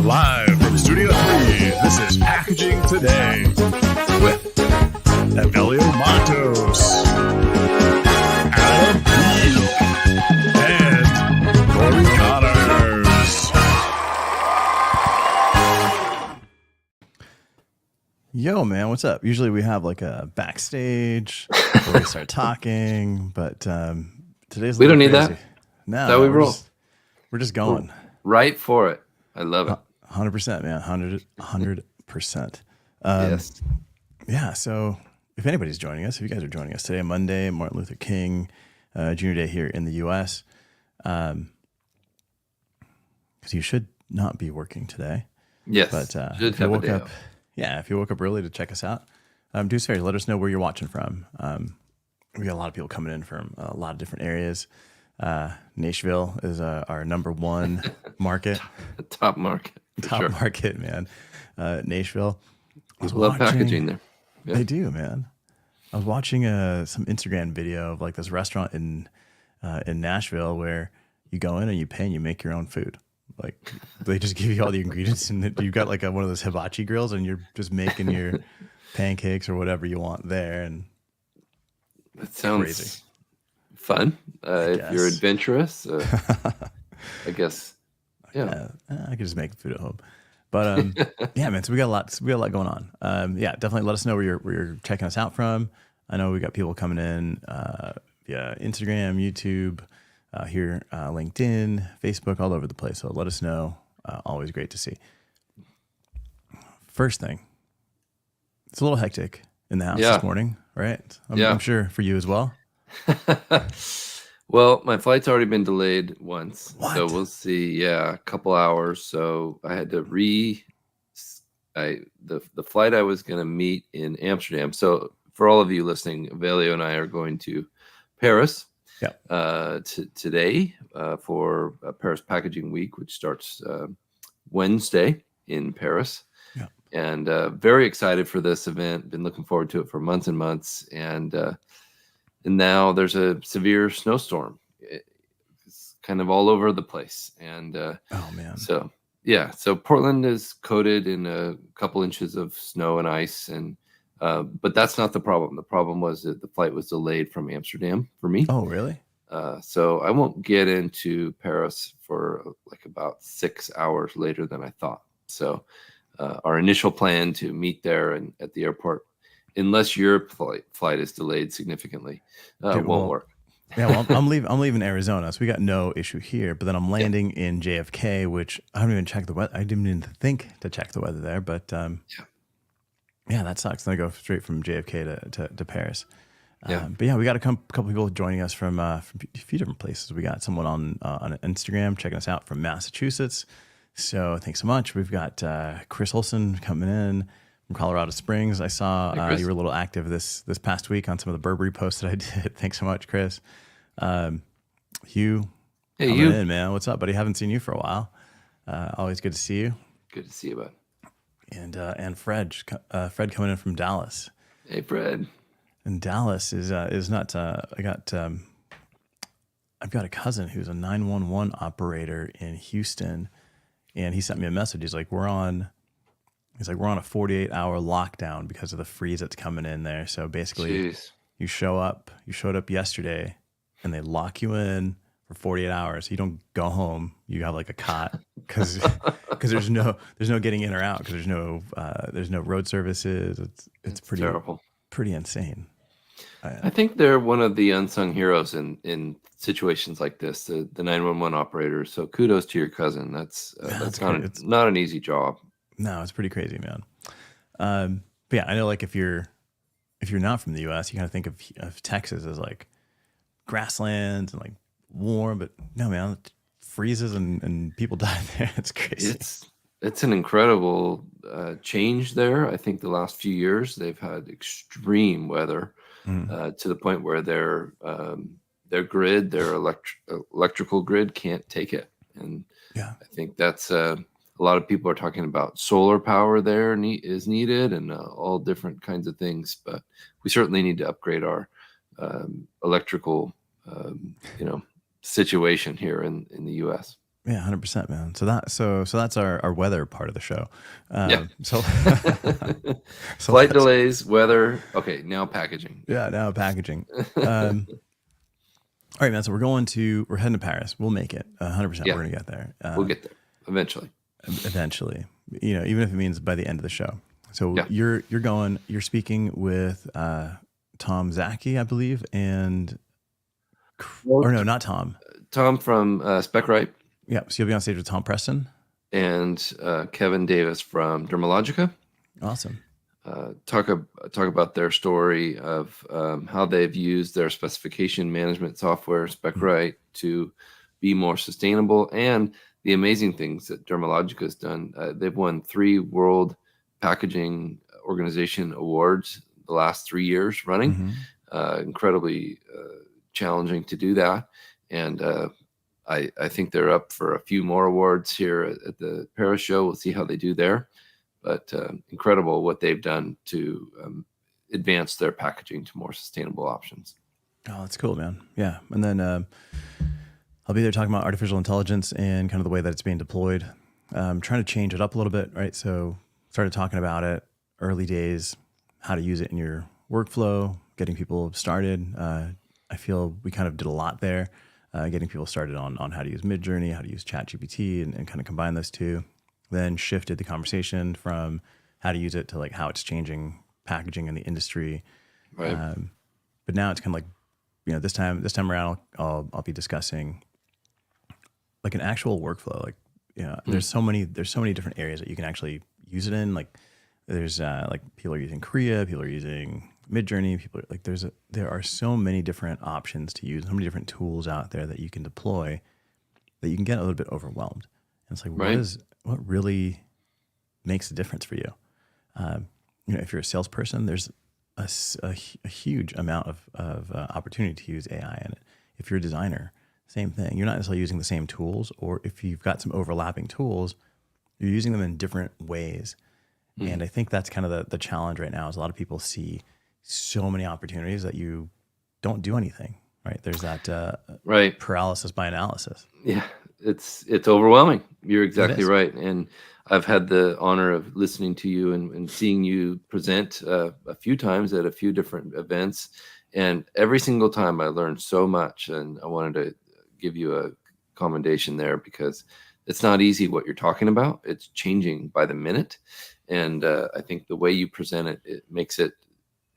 Live from Studio 3, this is Packaging Today with Evelio Mattos, Adam P, and Cory Connors. Yo, man, what's up? Usually we have like a backstage where we start talking, but today's we don't need crazy. that. No, That we roll. We're just going. Right for it. I love it. 100%, man. 100%. Yes. Yeah, so if anybody's joining us, if you guys are joining us today, Monday, Martin Luther King Jr. Day here in the U.S., because you should not be working today. Yes. But should if you have a woke day up, off. yeah, if you woke up early to check us out, do us a favor, let us know where you're watching from. We got a lot of people coming in from a lot of different areas. Nashville is our number one market. Top market. Top market, man. Nashville. I love packaging there. Yeah. They do, man. I was watching some Instagram video of like this restaurant in Nashville where you go in and you pay and you make your own food. Like they just give you all the ingredients and you've got like one of those hibachi grills and you're just making your pancakes or whatever you want there. And that sounds crazy. Fun. If you're adventurous, I guess. Yeah, I could just make food at home. But yeah, man. So we got a lot going on. Yeah, definitely let us know where you're checking us out from. I know we got people coming in via Instagram, YouTube, here, LinkedIn, Facebook, all over the place. So let us know. Always great to see. First thing, it's a little hectic in the house this morning, right? I'm sure for you as well. Well, my flight's already been delayed once. What? So we'll see. Yeah, a couple hours. So I had to the flight I was going to meet in Amsterdam. So for all of you listening, Evelio and I are going to Paris today for Paris Packaging Week, which starts Wednesday in Paris. Yeah. And very excited for this event. Been looking forward to it for months and months. And now there's a severe snowstorm. It's kind of all over the place. And oh man. So Portland is coated in a couple inches of snow and ice, and but that's not the problem. The problem was that the flight was delayed from Amsterdam for me. Oh, really? So I won't get into Paris for like about 6 hours later than I thought. So our initial plan to meet there and at the airport, unless your flight is delayed significantly, won't work. Yeah, well, I'm leaving Arizona, so we got no issue here. But then I'm landing in JFK, which I haven't even checked the weather. I didn't even think to check the weather there, but yeah, that sucks. Then I go straight from JFK to Paris. But yeah, we got a couple people joining us from a few different places. We got someone on Instagram checking us out from Massachusetts. So thanks so much. We've got Chris Olson coming in from Colorado Springs. I saw you were a little active this past week on some of the Burberry posts that I did. Thanks so much, Chris. Hugh, hey, coming in, man. What's up, buddy? Haven't seen you for a while. Always good to see you. Good to see you, bud. And Fred coming in from Dallas. Hey, Fred. And Dallas is not. I've got a cousin who's a 911 operator in Houston, and he sent me a message. He's like, we're on a 48-hour lockdown because of the freeze that's coming in there. So basically, you showed up yesterday, and they lock you in for 48 hours. You don't go home. You have like a cot because there's no getting in or out because there's no road services. It's pretty terrible, pretty insane. I think they're one of the unsung heroes in situations like this. The 911 operators. So kudos to your cousin. That's not an easy job. No, it's pretty crazy, man. But yeah, I know like if you're not from the U.S., you kind of think of Texas as like grasslands and like warm, but no, man, it freezes and people die there. It's crazy. It's an incredible change there. I think the last few years they've had extreme weather to the point where their grid, their electrical grid, can't take it. And yeah, I think that's a lot of people are talking about solar power there is needed and all different kinds of things. But we certainly need to upgrade our electrical, situation here in the U.S. Yeah, 100%, man. So that's our weather part of the show. Yeah. So so Flight let's delays, weather. Okay, now packaging. yeah, now packaging. All right, man. So we're heading to Paris. We'll make it 100%. Yeah, We're gonna get there we'll get there eventually. eventually. Even if it means by the end of the show. So Yeah. you're speaking with Tom Zaki, I believe, and or no, not Tom. Tom from SpecRite. Yeah, so you'll be on stage with Tom Preston. And Kevin Davis from Dermalogica. Awesome. Talk about their story of how they've used their specification management software, SpecRite, to be more sustainable, and the amazing things that Dermalogica has done. They've won 3 World Packaging Organization awards the last 3 years running. Incredibly challenging to do that. And I think they're up for a few more awards here at the Paris show. We'll see how they do there. But incredible what they've done to advance their packaging to more sustainable options. Oh, that's cool, man. Yeah. And then I'll be there talking about artificial intelligence and kind of the way that it's being deployed. Trying to change it up a little bit, right? So started talking about it early days, how to use it in your workflow, getting people started. I feel we kind of did a lot there, getting people started on how to use Midjourney, how to use ChatGPT, and kind of combine those two. Then shifted the conversation from how to use it to like how it's changing packaging in the industry. Right. But now it's kind of like, this time around, I'll be discussing like an actual workflow. Like, there's so many different areas that you can actually use it in. Like, there's like people are using Korea, people are using Midjourney, people are, like there are so many different options to use, so many different tools out there that you can deploy that you can get a little bit overwhelmed. And it's like, what really makes a difference for you? If you're a salesperson, there's a huge amount of opportunity to use AI in it. If you're a designer, same thing. You're not necessarily using the same tools, or if you've got some overlapping tools, you're using them in different ways. And I think that's kind of the challenge right now is a lot of people see so many opportunities that you don't do anything, right? There's that paralysis by analysis. Yeah, it's overwhelming. You're exactly right. And I've had the honor of listening to you and seeing you present a few times at a few different events. And every single time I learned so much. And I wanted to give you a commendation there because it's not easy what you're talking about. It's changing by the minute. And I think the way you present it,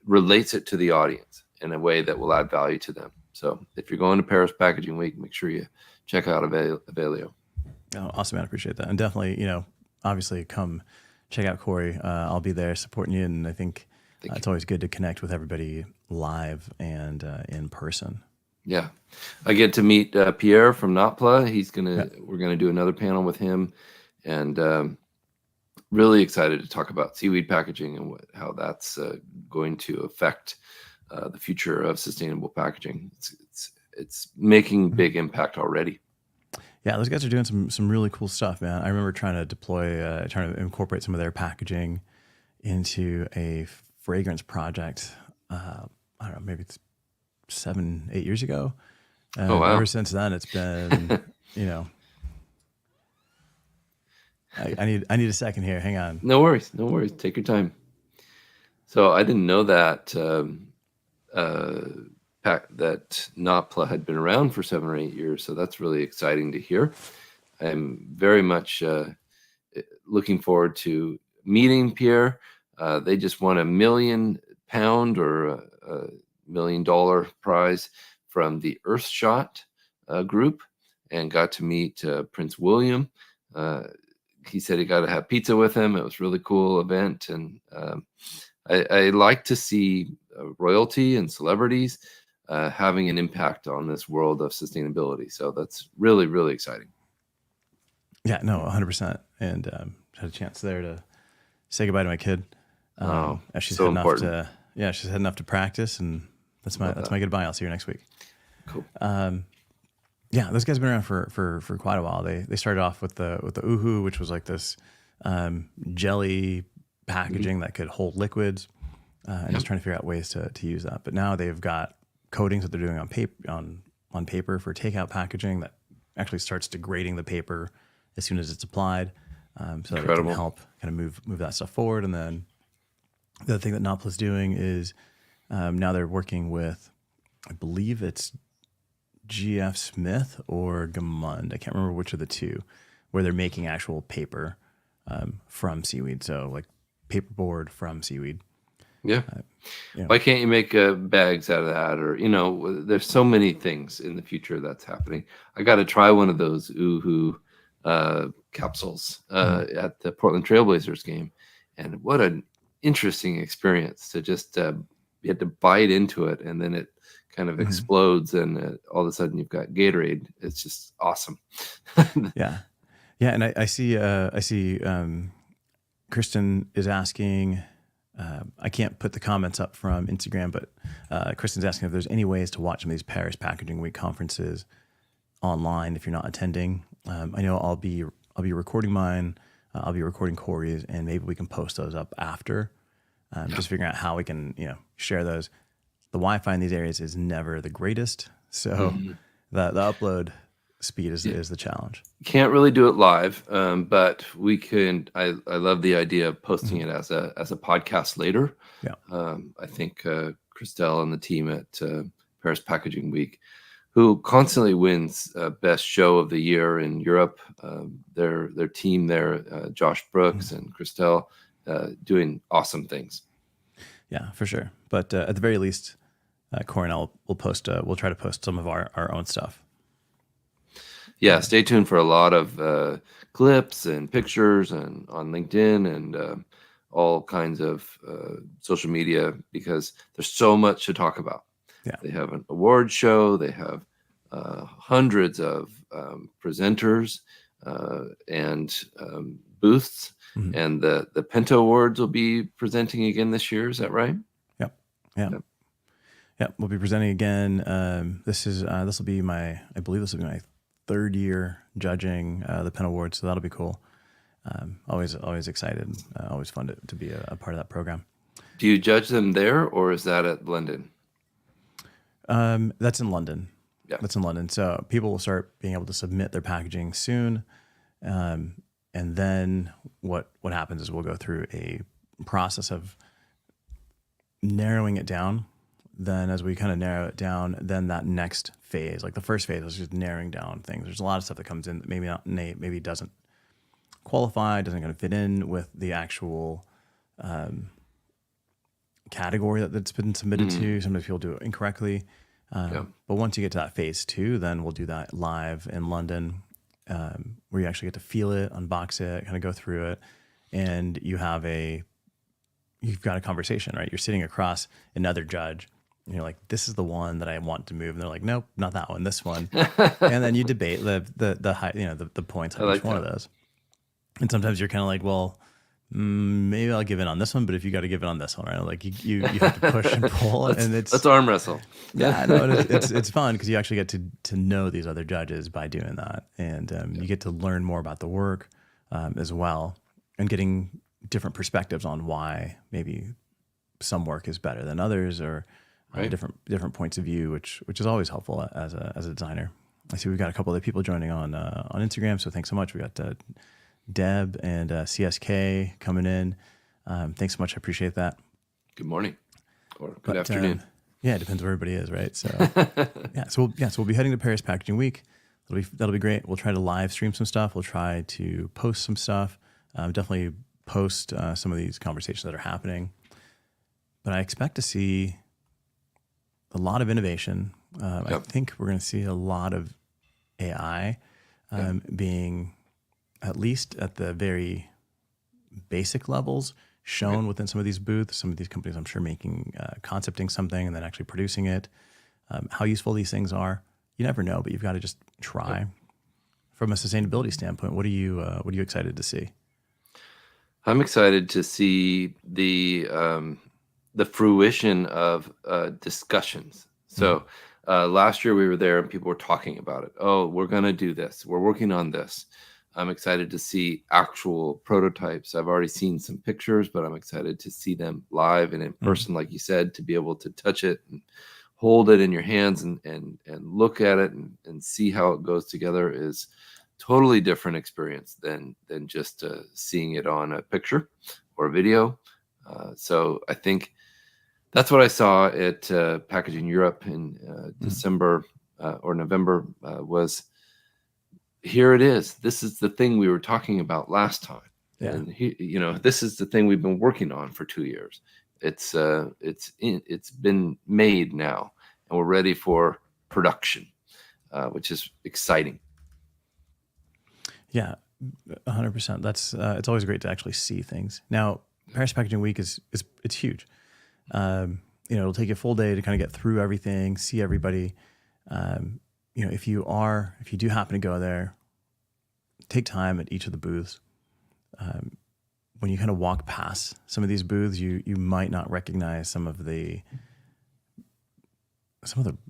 relates it to the audience in a way that will add value to them. So if you're going to Paris Packaging Week, make sure you check out Evelio. Oh, awesome, man. I appreciate that. And definitely, obviously come check out Cory. I'll be there supporting you. And I think it's always good to connect with everybody live and in person. Yeah. I get to meet Pierre from NotPla. We're going to do another panel with him, and really excited to talk about seaweed packaging and how that's going to affect the future of sustainable packaging. It's making big impact already. Yeah, those guys are doing some really cool stuff, man. I remember trying to incorporate some of their packaging into a fragrance project. I don't know, maybe it's 7-8 years ago. Oh, wow. Ever since then, it's been, I need a second here. Hang on. No worries. Take your time. So I didn't know that that NotPla had been around for 7 or 8 years. So that's really exciting to hear. I'm very much looking forward to meeting Pierre. They just won £1 million or $1 million prize from the Earthshot group, and got to meet Prince William. He said he got to have pizza with him. It was a really cool event. And I like to see royalty and celebrities having an impact on this world of sustainability. So that's really, really exciting. Yeah, no, 100%. And had a chance there to say goodbye to my kid. As she's so heading important. she's heading off to practice, and that's my goodbye. I'll see her next week. Cool. Yeah, those guys have been around for quite a while. They started off with the Uhu, which was like this jelly packaging that could hold liquids, and just trying to figure out ways to use that. But now they've got coatings that they're doing on paper for takeout packaging that actually starts degrading the paper as soon as it's applied, so that it can Incredible. help kind of move that stuff forward. And then the other thing that Nopl is doing is now they're working with, I believe it's GF Smith or Gamund. I can't remember which of the two, where they're making actual paper from seaweed. So like paperboard from seaweed. Yeah. Yeah. Why can't you make bags out of that? Or, there's so many things in the future that's happening. I got to try one of those Oohoo capsules at the Portland Trailblazers game. And what an interesting experience to just, you had to bite into it and then it kind of explodes and all of a sudden you've got Gatorade. It's just awesome. Yeah. Yeah. And I see Kristen is asking, I can't put the comments up from Instagram, but Kristen's asking if there's any ways to watch some of these Paris Packaging Week conferences online if you're not attending. I know I'll be recording mine. I'll be recording Cory's, and maybe we can post those up after. Just figuring out how we can share those. The Wi-Fi in these areas is never the greatest, so the upload speed is the challenge. Can't really do it live, but we can. I love the idea of posting it as a podcast later. Yeah. I think Christelle and the team at Paris Packaging Week, who constantly wins best show of the year in Europe, their team there, Josh Brooks and Christelle, doing awesome things. Yeah, for sure. But at the very least, Cory and I will post. We'll try to post some of our own stuff. Yeah, stay tuned for a lot of clips and pictures and on LinkedIn and all kinds of social media because there's so much to talk about. Yeah. They have an award show. They have hundreds of presenters and booths. And the Penta Awards will be presenting again this year. Is that right? Yep. Yeah. Yep. We'll be presenting again. This will be my third year judging the Pen Awards, so that'll be cool. Always excited. Always fun to be a part of that program. Do you judge them there, or is that at London? That's in London. Yeah, that's in London. So people will start being able to submit their packaging soon, and then what happens is we'll go through a process of narrowing it down. Then as we kind of narrow it down, then that next phase, like the first phase was just narrowing down things. There's a lot of stuff that comes in that maybe doesn't qualify, doesn't kind of fit in with the actual category that's been submitted to. Sometimes people do it incorrectly. But once you get to that phase 2, then we'll do that live in London, where you actually get to feel it, unbox it, kind of go through it. And you've got a conversation, right? You're sitting across another judge. And you're like, this is the one that I want to move. And they're like, nope, not that one, this one. And then you debate the high, the points on each one of those. And sometimes you're kind of like, well, maybe I'll give in on this one, but if you got to give in on this one, right? Like you have to push and pull. Let's arm wrestle. Yeah, no, it's fun because you actually get to know these other judges by doing that. And you get to learn more about the work as well and getting different perspectives on why maybe some work is better than others or different points of view, which is always helpful as a designer. I see we've got a couple of people joining on Instagram, so thanks so much. We got Deb and CSK coming in. Thanks so much. I appreciate that. Good morning or good afternoon. Yeah, it depends where everybody is, right? So so we'll be heading to Paris Packaging Week. That'll be great. We'll try to live stream some stuff. We'll try to post some stuff. Definitely post some of these conversations that are happening. But I expect to see a lot of innovation. I think we're going to see a lot of AI being, at least at the very basic levels, shown within some of these booths. Some of these companies, I'm sure, making concepting something and then actually producing it. How useful these things are, you never know, but you've got to just try. From a sustainability standpoint, what are you excited to see? I'm excited to see the fruition of discussions. So last year we were there and people were talking about it. Oh, we're going to do this. We're working on this. I'm excited to see actual prototypes. I've already seen some pictures, but I'm excited to see them live and in person, like you said, to be able to touch it and hold it in your hands and look at it and see how it goes together is totally different experience than just seeing it on a picture or a video. So I think that's what I saw at Packaging Europe in December or November was, here it is. This is the thing we were talking about last time. Yeah. And this is the thing we've been working on for 2 years. It's been made now, and we're ready for production, which is exciting. Yeah, 100%. That's it's always great to actually see things. Now, Paris Packaging Week it's huge. It'll take you a full day to kind of get through everything, see everybody. If you do happen to go there, take time at each of the booths. When you kind of walk past some of these booths, you might not recognize some of the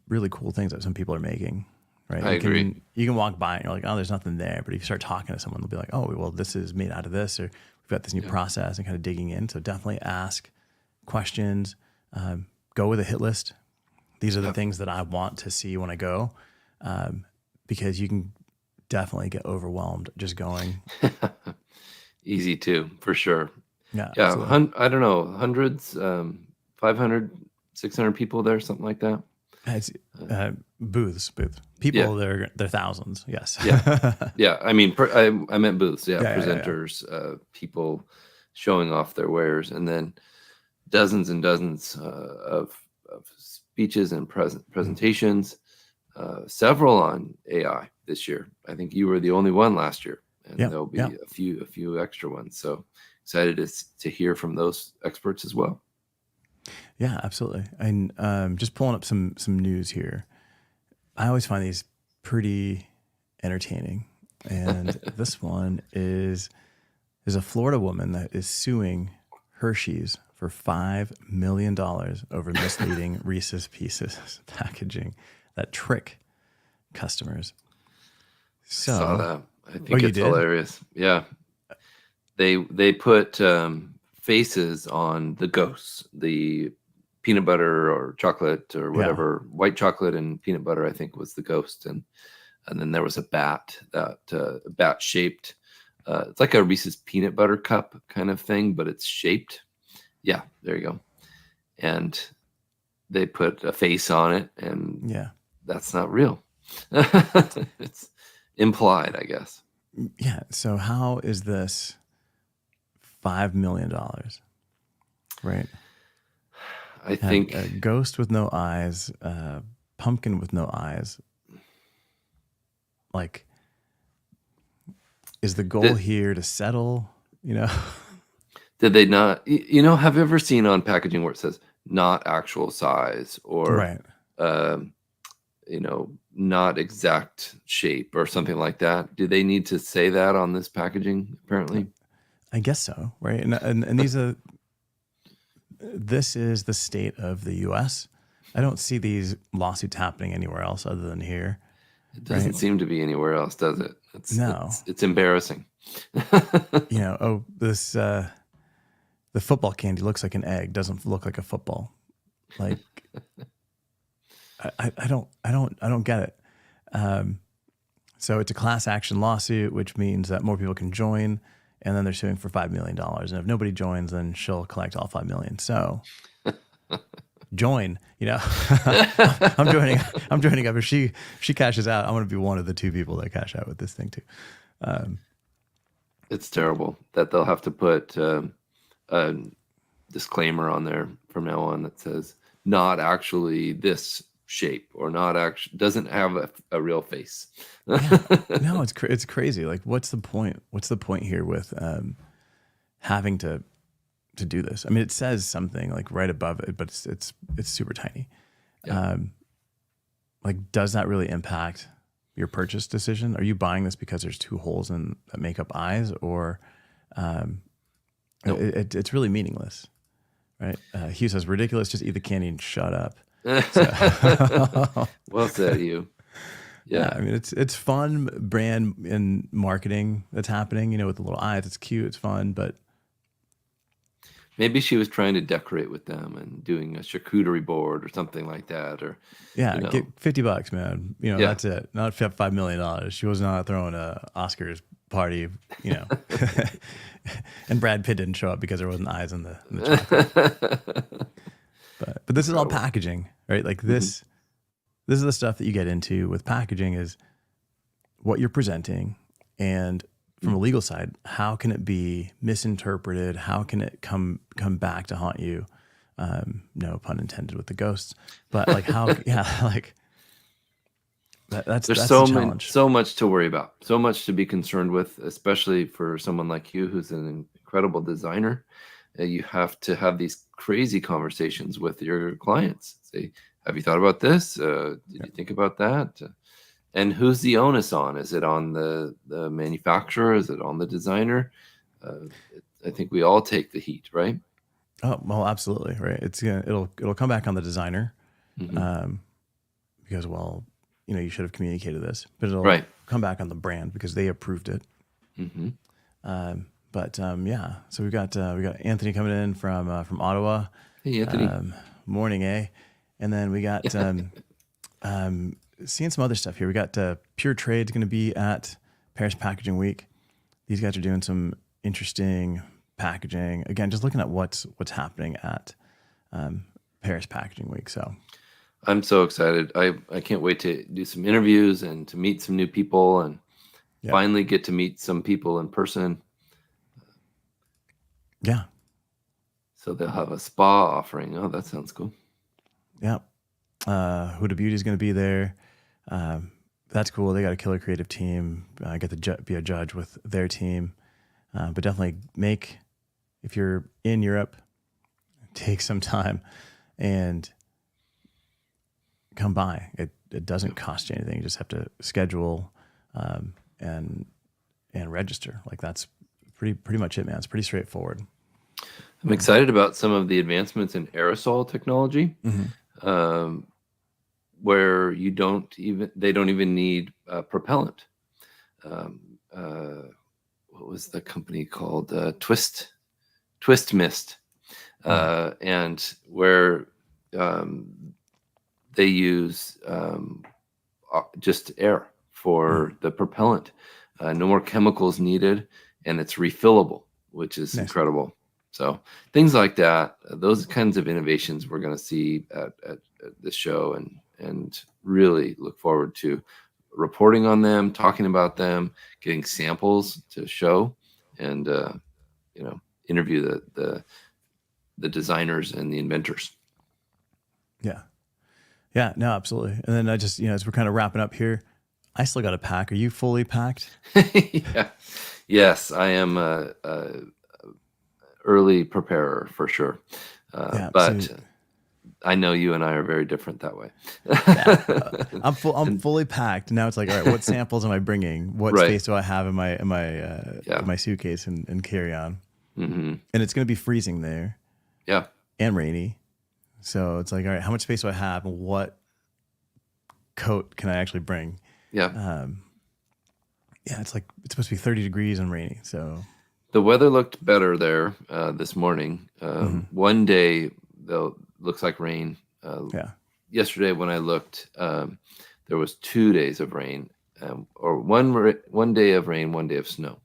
really cool things that some people are making. Right? I agree. You can walk by and you're like, oh, there's nothing there. But if you start talking to someone, they'll be like, oh, well, this is made out of this, or we've got this new process, and kind of digging in. So definitely ask questions. Go with a hit list. These are the things that I want to see when I go, because you can definitely get overwhelmed just going. Easy to, for sure. Yeah. I don't know, hundreds, 500, 600 people there, something like that. It's booths. People, they're thousands. Yes. Yeah. I mean, I meant booths. Yeah. Presenters, people showing off their wares, and then dozens and dozens of speeches and presentations, several on AI this year. I think you were the only one last year, and there'll be a few extra ones. So excited to hear from those experts as well. Yeah, absolutely. And just pulling up some news here. I always find these pretty entertaining. And this one is a Florida woman that is suing Hershey's for $5 million over misleading Reese's Pieces packaging that trick customers. So, I saw that. I think it's hilarious. Yeah. They put faces on the ghosts, the peanut butter or chocolate or whatever, white chocolate and peanut butter, I think was the ghost. And then there was a bat, bat shaped, it's like a Reese's peanut butter cup kind of thing, but it's shaped. Yeah, there you go. And they put a face on it, and that's not real. It's implied, I guess. Yeah. So how is this $5 million? Right. I think a ghost with no eyes, pumpkin with no eyes. Like, is the goal here to settle? Did they not? Have you ever seen on packaging where it says not actual size or not exact shape or something like that? Do they need to say that on this packaging? Apparently, I guess so. Right. And this is the state of the U.S. I don't see these lawsuits happening anywhere else other than here. It doesn't seem to be anywhere else, does it? It's embarrassing. This the football candy looks like an egg, doesn't look like a football. Like, I don't get it. So it's a class action lawsuit, which means that more people can join, and then they're suing for $5 million. And if nobody joins, then she'll collect all $5 million. So join, I'm joining up. If she cashes out, I'm going to be one of the 2 people that cash out with this thing too. It's terrible that they'll have to put a disclaimer on there from now on that says not actually this shape, or not actually doesn't have a real face. No, it's crazy. Like, what's the point? What's the point here with having to do this? I mean, it says something like right above it, but it's super tiny. Yeah. Like, does that really impact your purchase decision? Are you buying this because there's 2 holes that make up eyes, or it's really meaningless, right? Hugh says, ridiculous, just eat the candy and shut up. So. Well said, you. Yeah, I mean, it's fun brand and marketing that's happening, with the little eyes. It's cute, it's fun, but Maybe she was trying to decorate with them and doing a charcuterie board or something like that, or Yeah, you get know, $50, man. yeah. That's it. Not $5 million. She was not throwing a Oscars party, you know. And Brad Pitt didn't show up because there wasn't eyes in the chocolate. But this is all Incredible. packaging, right? Like Hmm. this is the stuff that you get into with packaging is what you're presenting, and from a legal side, how can it be misinterpreted? How can it come back to haunt you? No pun intended with the ghosts, but like how? Yeah, like that's There's the challenge. so much to worry about, so much to be concerned with, especially for someone like you who's an incredible designer. You have to have these crazy conversations with your clients. Say, have you thought about this? Did you think about that? And who's the onus on? Is it on the manufacturer? Is it on the designer? Uh, I think we all take the heat, right? Oh well, absolutely right. It'll come back on the designer, Hmm. um, because well, you should have communicated this, but it'll Right. come back on the brand because they approved it. Hmm. But yeah, so we got Anthony coming in from Ottawa. Hey, Anthony. Morning, eh? And then we got seeing some other stuff here. We got Pure Trade's going to be at Paris Packaging Week. These guys are doing some interesting packaging. Again, just looking at what's happening at Paris Packaging Week. So I'm so excited. I can't wait to do some interviews and to meet some new people and yeah, finally get to meet some people in person. yeah, So they'll have a spa offering. Oh, that sounds cool. yeah. Huda Beauty is going to be there. That's cool. They got a killer creative team. I get to be a judge with their team. But definitely if you're in Europe, take some time and come by. It doesn't cost you anything. You just have to schedule and register. Like that's pretty much it, man. It's pretty straightforward. I'm excited about some of the advancements in aerosol technology, where they don't even need propellant. What was the company called? Twist Mist, and where they use just air for the propellant. No more chemicals needed, and it's refillable, which is Nice. incredible. So things like that, those kinds of innovations we're going to see at this show, and really look forward to reporting on them, talking about them, getting samples to show, and interview the designers and the inventors. Yeah. Yeah, no, absolutely. And then I just, as we're kind of wrapping up here, I still got to pack. Are you fully packed? Yeah. Yes, I am a early preparer for sure. Yeah, But so- I know you and I are very different that way. I'm fully packed. Now it's like, all right, what samples am I bringing? What Right. space do I have in my suitcase and carry on? Hmm. And it's going to be freezing there Yeah. and rainy. So it's like, all right, how much space do I have? And what coat can I actually bring? Yeah. Yeah, it's supposed to be 30 degrees and rainy. So The weather looked better there this morning. One day, though, looks like rain. yeah, Yesterday, when I looked, there was 2 days of rain, or one day of rain, one day of snow.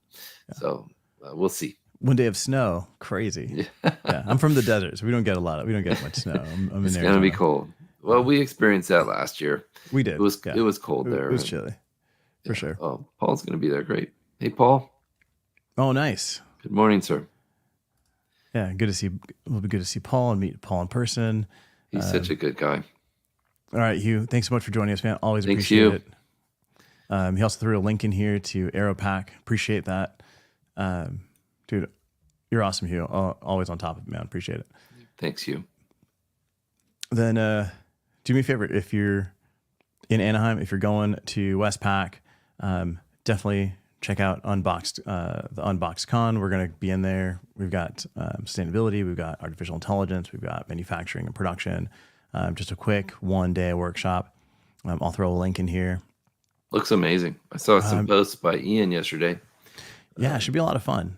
So we'll see. one day of snow, crazy. Yeah, I'm from the desert, so we don't get much snow. I'm It's in gonna be Arizona. cold. Well, we experienced that last year. We did. It was yeah. it was cold It there. was chilly for sure. Oh, Paul's gonna be there. Great. Hey, Paul. Oh, nice. Good morning, sir. Yeah, good to see. It'll be good to see Paul and meet Paul in person. He's such a good guy. All right, Hugh. Thanks so much for joining us, man. Always Thanks, appreciate Hugh. it. He also threw a link in here to AeroPack. Appreciate that, dude. You're awesome, Hugh. Always on top of it, man. Appreciate it. Thanks, Hugh. Then do me a favor, if you're in Anaheim, if you're going to Westpac, definitely check out Unboxd, the Unboxd Con. We're going to be in there. We've got sustainability, we've got artificial intelligence, we've got manufacturing and production. Just a quick 1 day workshop. I'll throw a link in here. Looks amazing. I saw some posts by Ian yesterday. Yeah, it should be a lot of fun.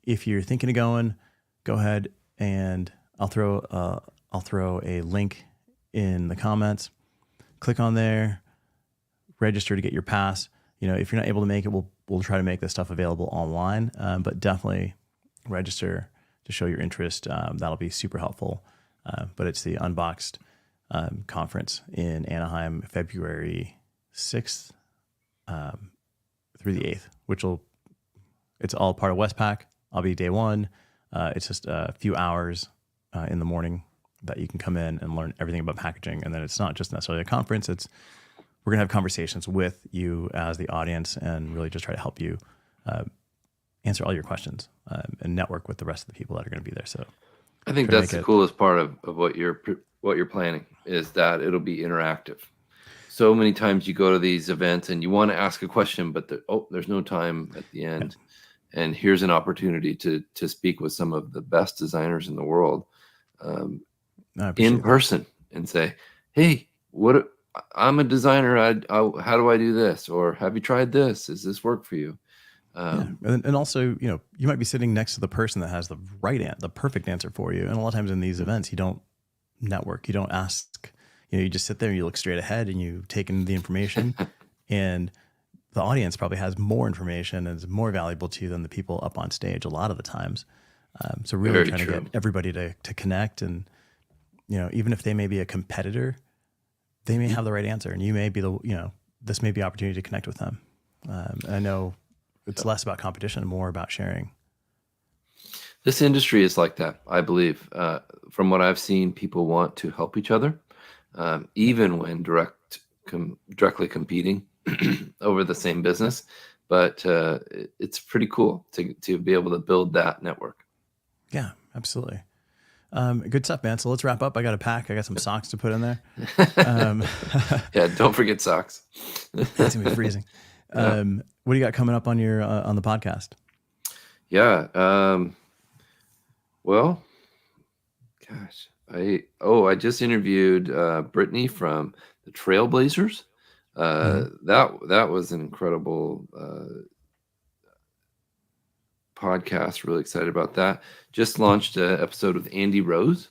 if you're thinking of going, go ahead and I'll throw a link in the comments. Click on there, register to get your pass. If you're not able to make it, we'll try to make this stuff available online, but definitely register to show your interest. That'll be super helpful. But it's the Unboxd conference in Anaheim, February 6th through the 8th, it's all part of Westpac. I'll be day one. It's just a few hours in the morning that you can come in and learn everything about packaging. And then it's not just necessarily a conference. We're going to have conversations with you as the audience and really just try to help you answer all your questions and network with the rest of the people that are going to be there. So I think that's the coolest part of what you're planning, is that it'll be interactive. So many times you go to these events and you want to ask a question, but there's no time at the end. Yeah. And here's an opportunity to speak with some of the best designers in the world in person and say, hey, I'm a designer. How do I do this? Or have you tried this? Does this work for you? And also, you might be sitting next to the person that has the perfect answer for you. And a lot of times in these events, you don't network, you don't ask, you just sit there and you look straight ahead and you take in the information and the audience probably has more information and is more valuable to you than the people up on stage a lot of the times. So really trying to get everybody to connect, and, even if they may be a competitor, they may have the right answer, and you may be this may be opportunity to connect with them. I know it's less about competition and more about sharing. This industry is like that, I believe. From what I've seen, people want to help each other, even when directly competing over the same business. But it's pretty cool to be able to build that network. Yeah, absolutely. Good stuff, man. So let's wrap up. I got a pack. I got some socks to put in there. Yeah, don't forget socks. It's gonna be freezing. What do you got coming up on your on the podcast? Yeah. Well, gosh, I just interviewed Brittany from the Trailblazers. That was an incredible podcast. Really excited about that. Just launched an episode with Andy Rose.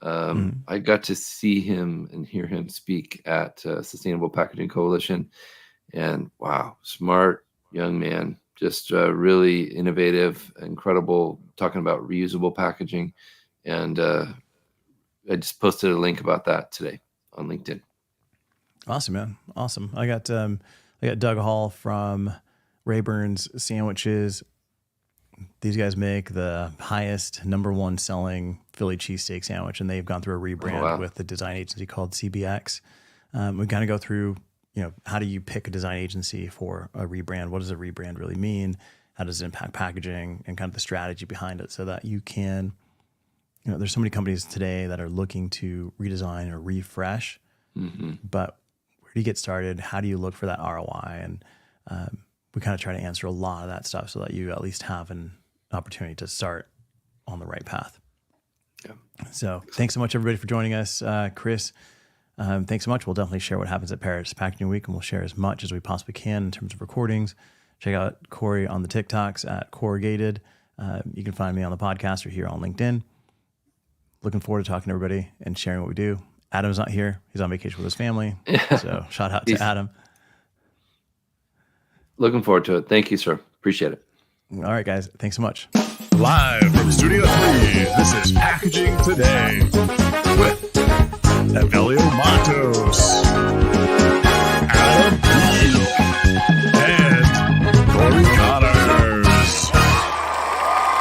I got to see him and hear him speak at Sustainable Packaging Coalition, and wow, smart young man, just really innovative, incredible, talking about reusable packaging. And I just posted a link about that today on LinkedIn. Awesome, man. Awesome. I got Doug Hall from Rayburn's Sandwiches. These guys make the highest #1 selling Philly cheesesteak sandwich, and they've gone through a rebrand with the design agency called CBX. We kind of go through, how do you pick a design agency for a rebrand? What does a rebrand really mean? How does it impact packaging, and kind of the strategy behind it, so that you can, there's so many companies today that are looking to redesign or refresh, but where do you get started? How do you look for that ROI? And we kind of try to answer a lot of that stuff so that you at least have an opportunity to start on the right path. Yeah. So thanks so much, everybody, for joining us. Chris, thanks so much. We'll definitely share what happens at Paris Packaging Week, and we'll share as much as we possibly can in terms of recordings. Check out Cory on the TikToks at Corrugated. You can find me on the podcast or here on LinkedIn. Looking forward to talking to everybody and sharing what we do. Adam's not here. He's on vacation with his family. So shout out to Adam. Looking forward to it. Thank you, sir. Appreciate it. All right, guys. Thanks so much. Live from Studio 3, this is Packaging Today with Evelio Mattos, Adam B, and Cory.